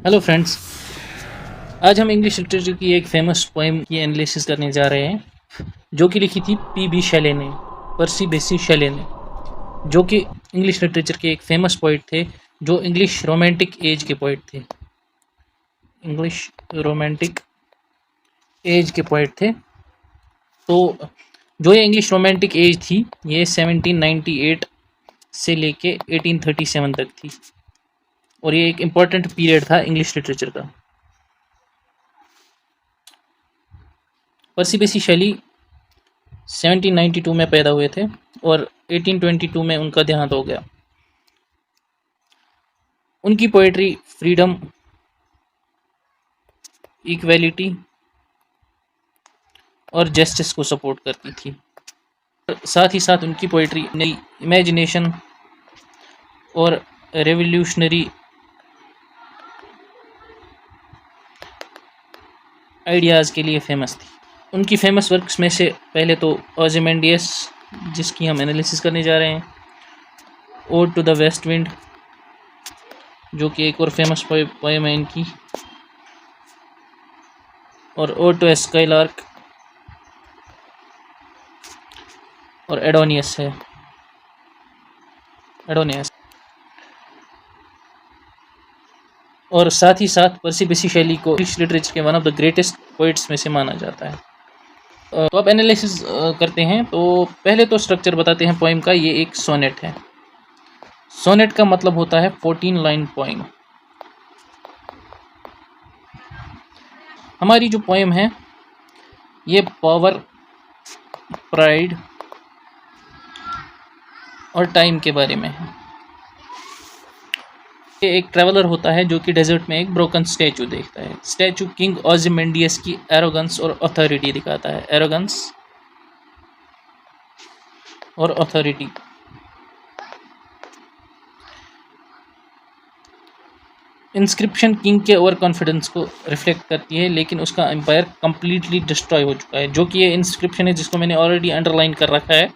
Hello friends, आज हम English literature की एक फेमस पोएम की एनालिसिस करने जा रहे हैं जो कि लिखी थी पी.बी. शेले ने, पर्सी बेसी शेले ने, जो कि इंग्लिश लिटरेचर के एक फेमस पोइट थे, जो इंग्लिश रोमांटिक एज के पोइट थे। इंग्लिश रोमांटिक एज के पोइट थे। तो जो ये इंग्लिश रोमांटिक एज थी, ये 1798 से लेके 1837 तक थी और ये एक इम्पॉर्टेंट पीरियड था इंग्लिश लिटरेचर का। पर्सी बेसी शेली 1792 में पैदा हुए थे और 1822 में उनका देहांत हो गया। उनकी पोएट्री फ्रीडम, इक्वेलिटी और जस्टिस को सपोर्ट करती थी। साथ ही साथ उनकी पोएट्री नई इमेजिनेशन और रेवोल्यूशनरी आइडियाज़ के लिए फेमस थी। उनकी फेमस वर्क्स में से पहले तो ओzymandias, जिसकी हम एनालिसिस करने जा रहे हैं, ode to the west wind, जो कि एक और फेमस पोएम है इनकी, और ओड टू स्काईलार्क और एडोनियस है। एडोनियस और साथ ही साथ पर्सी बेसी शेली को इंग्लिश लिटरेचर के one of the greatest poets में से माना जाता है। तो अब एनालिसिस करते हैं। तो पहले तो स्ट्रक्चर बताते हैं पोएम का। ये एक सोनेट है। सोनेट का मतलब होता है 14 लाइन पोएम। हमारी जो पोएम है ये पावर, प्राइड और टाइम के बारे में है। ये एक ट्रैवलर होता है जो कि डेजर्ट में एक ब्रोकन स्टैचू देखता है। स्टैचू किंग ओzymandias की एरोगेंस और अथॉरिटी दिखाता है। एरोगेंस और अथॉरिटी। इंस्क्रिप्शन किंग के ओवर कॉन्फिडेंस को रिफ्लेक्ट करती है, लेकिन उसका एम्पायर कंप्लीटली डिस्ट्रॉय हो चुका है। जो कि ये इंस्क्रिप्शन है जिसको मैंने ऑलरेडी अंडरलाइन कर रखा है।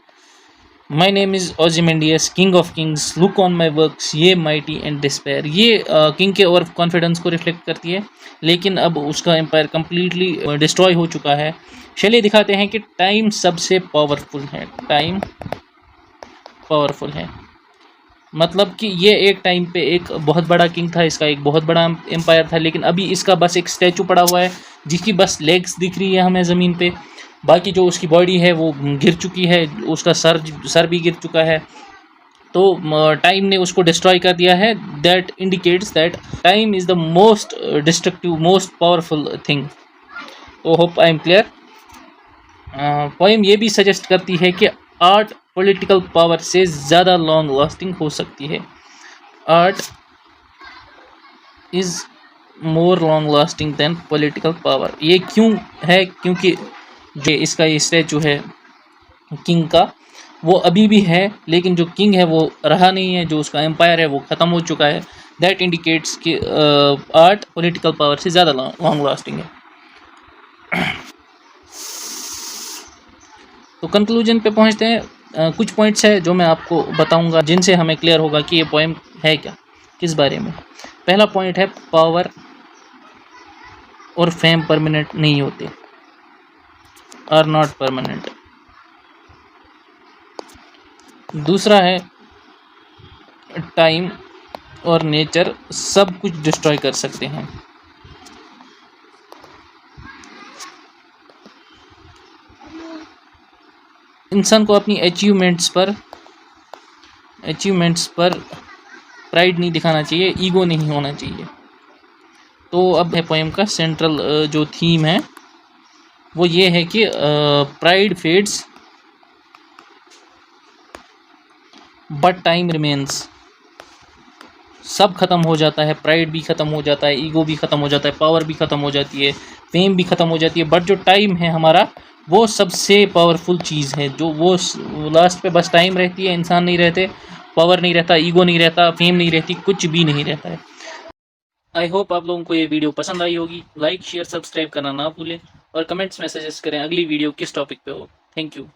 My name is Ozymandias, king of kings, look on my works, ye mighty and despair. ये किंग के ओवर कॉन्फिडेंस को रिफ्लेक्ट करती है, लेकिन अब उसका एम्पायर कंप्लीटली डिस्ट्रॉय हो चुका है। शेले दिखाते हैं कि टाइम सबसे पावरफुल है। टाइम पावरफुल है, मतलब कि ये एक टाइम पे एक बहुत बड़ा किंग था, इसका एक बहुत बड़ा एम्पायर था, लेकिन अभी इसका बस एक स्टैचू पड़ा हुआ है जिसकी बस लेग्स दिख रही है हमें ज़मीन पे। बाकी जो उसकी बॉडी है वो गिर चुकी है, उसका सर भी गिर चुका है। तो टाइम ने उसको डिस्ट्रॉय कर दिया है। That indicates that time is the most destructive, most powerful thing. तो hope I am clear. Poem ये भी सजेस्ट करती है कि आर्ट पॉलिटिकल पावर से ज़्यादा लॉन्ग लास्टिंग हो सकती है। Art is more long lasting than political power. ये क्यों है? क्योंकि जो इसका ये स्टैचू है किंग का, वो अभी भी है, लेकिन जो किंग है वो रहा नहीं है, जो उसका एम्पायर है वो ख़त्म हो चुका है। दैट इंडिकेट्स कि आर्ट पॉलिटिकल पावर से ज़्यादा लॉन्ग लास्टिंग है। तो कंक्लूजन पे पहुंचते हैं। कुछ पॉइंट्स है जो मैं आपको बताऊंगा जिनसे हमें क्लियर होगा कि ये पोएम है क्या, किस बारे में। पहला पॉइंट है पावर और फेम परमानेंट नहीं होते, आर नॉट परमानेंट। दूसरा है टाइम और नेचर सब कुछ डिस्ट्रॉय कर सकते हैं। इंसान को अपनी अचीवमेंट्स पर प्राइड नहीं दिखाना चाहिए, ईगो नहीं होना चाहिए। तो अब है पोएम का सेंट्रल जो थीम है वो ये है कि pride fades but time remains. सब खत्म हो जाता है, प्राइड भी खत्म हो जाता है, ईगो भी खत्म हो जाता है, पावर भी खत्म हो जाती है, फेम भी खत्म हो जाती है, बट जो टाइम है हमारा वो सबसे पावरफुल चीज़ है। जो वो लास्ट पे बस टाइम रहती है, इंसान नहीं रहते, पावर नहीं रहता, ईगो नहीं रहता, फेम नहीं रहती, कुछ भी नहीं रहता है। आई होप आप लोगों को ये वीडियो पसंद आई होगी। लाइक शेयर सब्सक्राइब करना ना भूलें और कमेंट्स में सजेस्ट करें अगली वीडियो किस टॉपिक पे हो। Thank you.